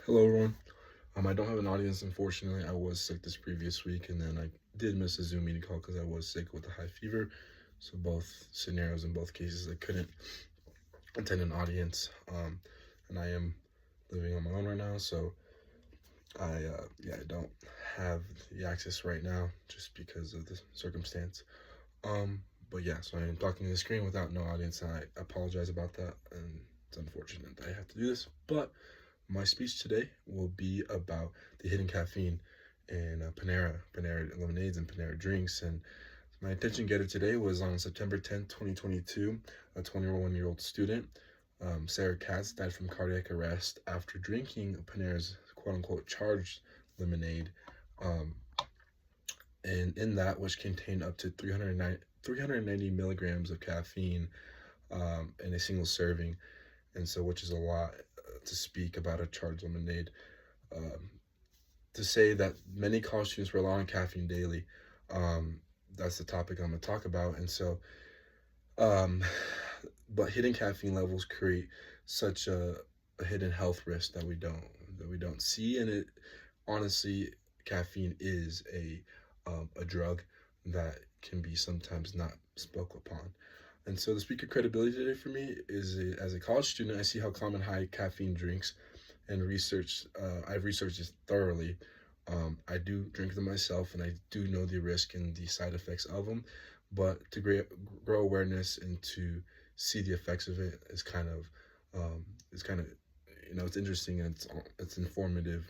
Hello, everyone. I don't have an audience, unfortunately. I was sick this previous week, and then I did miss a Zoom meeting call because I was sick with a high fever. So both scenarios in both cases, I couldn't attend an audience. And I am living on my own right now, so I don't have the access right now just because of the circumstance. But yeah, so I am talking to the screen without no audience, and I apologize about that. And it's unfortunate that I have to do this, but my speech today will be about the hidden caffeine in Panera lemonades and Panera drinks. And my intention getter today was on September 10th, 2022. A 21-year-old student, Sarah Katz, died from cardiac arrest after drinking Panera's quote unquote charged lemonade. Um, and in that, which contained up to 390 milligrams of caffeine in a single serving. And so, which is a lot to speak about a charged lemonade. Um, to say that many college students rely on caffeine daily. Um, that's the topic I'm going to talk about. And so, um, but hidden caffeine levels create such a hidden health risk that we don't see. And it honestly, caffeine is a drug that can be sometimes not spoke upon. And so the speaker credibility today for me is as a college student, I see how common high caffeine drinks and research. I've researched this thoroughly. I do drink them myself, and I do know the risk and the side effects of them. But to grow awareness and to see the effects of it is kind of it's interesting and it's informative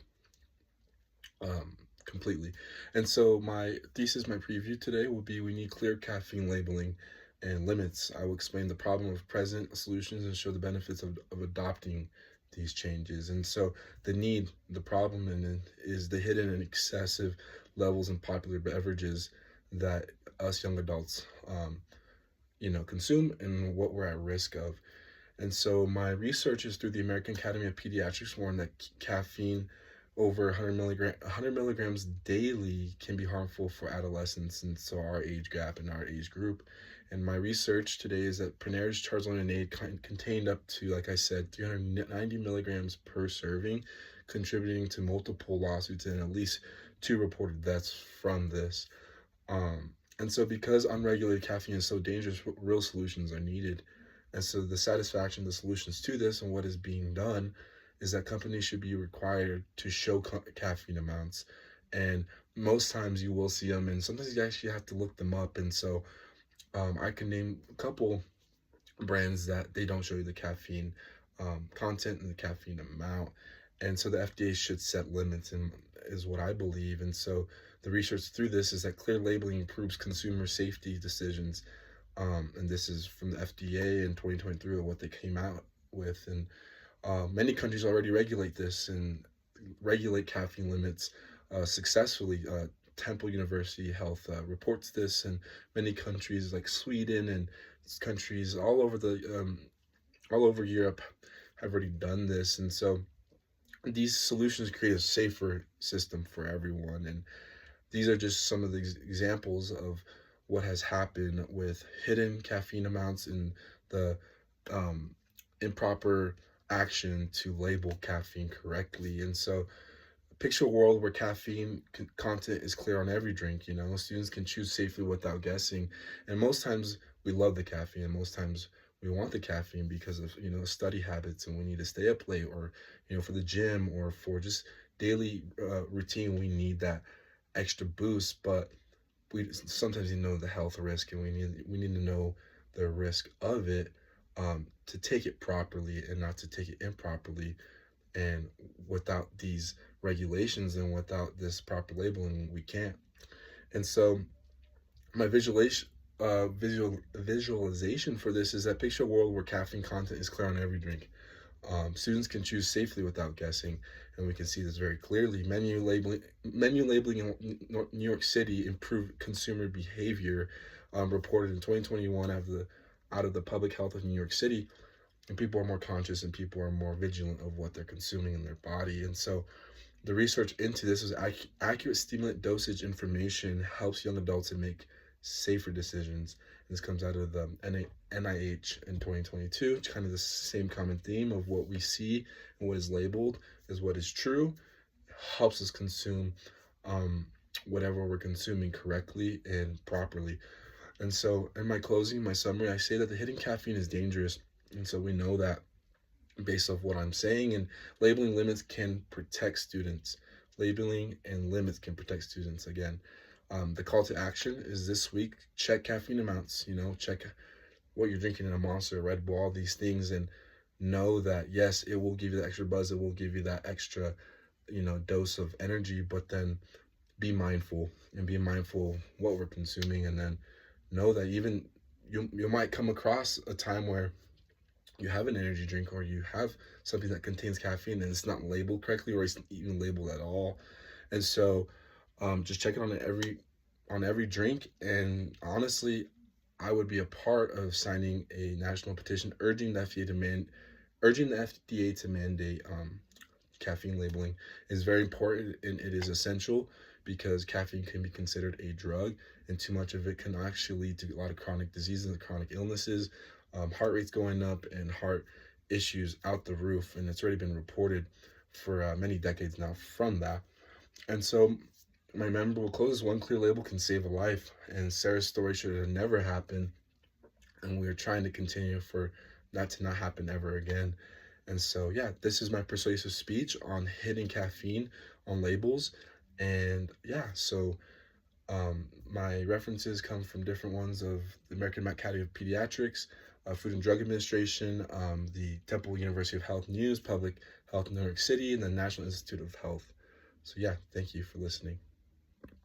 completely. And so my preview today will be we need clear caffeine labeling and limits. I will explain the problem of present solutions and show the benefits of adopting these changes. And so the problem in it is the hidden and excessive levels in popular beverages that us young adults, consume and what we're at risk of. And so my research is through the American Academy of Pediatrics warned that caffeine over 100 milligrams daily can be harmful for adolescents, and so our age gap and our age group. And my research today is that Panera's charged lemonade contained up to, like I said, 390 milligrams per serving, contributing to multiple lawsuits and at least two reported deaths from this. And so, because unregulated caffeine is so dangerous, real solutions are needed. And so, the satisfaction, the solutions to this, and what is being done is that companies should be required to show caffeine amounts. And most times you will see them, and sometimes you actually have to look them up. And so, I can name a couple brands that they don't show you the caffeine content and the caffeine amount. And so the FDA should set limits, and is what I believe. And so the research through this is that clear labeling improves consumer safety decisions. And this is from the FDA in 2023, what they came out with. And many countries already regulate this and regulate caffeine limits successfully. Temple University Health reports this, and many countries like Sweden and countries all over Europe have already done this. And so these solutions create a safer system for everyone. And these are just some of the examples of what has happened with hidden caffeine amounts and the um, improper action to label caffeine correctly. And so picture a world where caffeine content is clear on every drink. Students can choose safely without guessing. And most times we love the caffeine, and most times we want the caffeine because of study habits, and we need to stay up late, or for the gym, or for just daily routine, we need that extra boost. But we sometimes know the health risk, and we need to know the risk of it, to take it properly and not to take it improperly. And without these regulations and without this proper labeling, we can't. And so my visualization for this is that picture a world where caffeine content is clear on every drink. Students can choose safely without guessing, and we can see this very clearly. Menu labeling in New York City improved consumer behavior, reported in 2021 out of the public health of New York City. And people are more conscious, and people are more vigilant of what they're consuming in their body. And so the research into this is accurate stimulant dosage information helps young adults to make safer decisions. And this comes out of the NIH in 2022. It's kind of the same common theme of what we see and what is labeled as what is true. Helps us consume um, whatever we're consuming correctly and properly. And so, in my closing, my summary, I say that the hidden caffeine is dangerous. And so, we know that based off what I'm saying, and labeling limits can protect students. Labeling and limits can protect students. Again, the call to action is this week: check caffeine amounts. Check what you're drinking in a Monster, Red Bull, all these things, and know that yes, it will give you the extra buzz. It will give you that extra, dose of energy. But then be mindful and be mindful what we're consuming, and then know that even you might come across a time where you have an energy drink or you have something that contains caffeine and it's not labeled correctly or it's even labeled at all. And so just check it on every drink. And honestly, I would be a part of signing a national petition urging the FDA to mandate caffeine labeling. Is very important and it is essential because caffeine can be considered a drug, and too much of it can actually lead to a lot of chronic diseases and chronic illnesses, heart rates going up and heart issues out the roof. And it's already been reported for many decades now from that. And so my memorable close: one clear label can save a life, and Sarah's story should have never happened, and we're trying to continue for that to not happen ever again. And so, yeah, this is my persuasive speech on hidden caffeine on labels. And yeah, so my references come from different ones of the American Academy of Pediatrics, Food and Drug Administration, the Temple University of Health News, Public Health in New York City, and the National Institute of Health. So yeah, thank you for listening.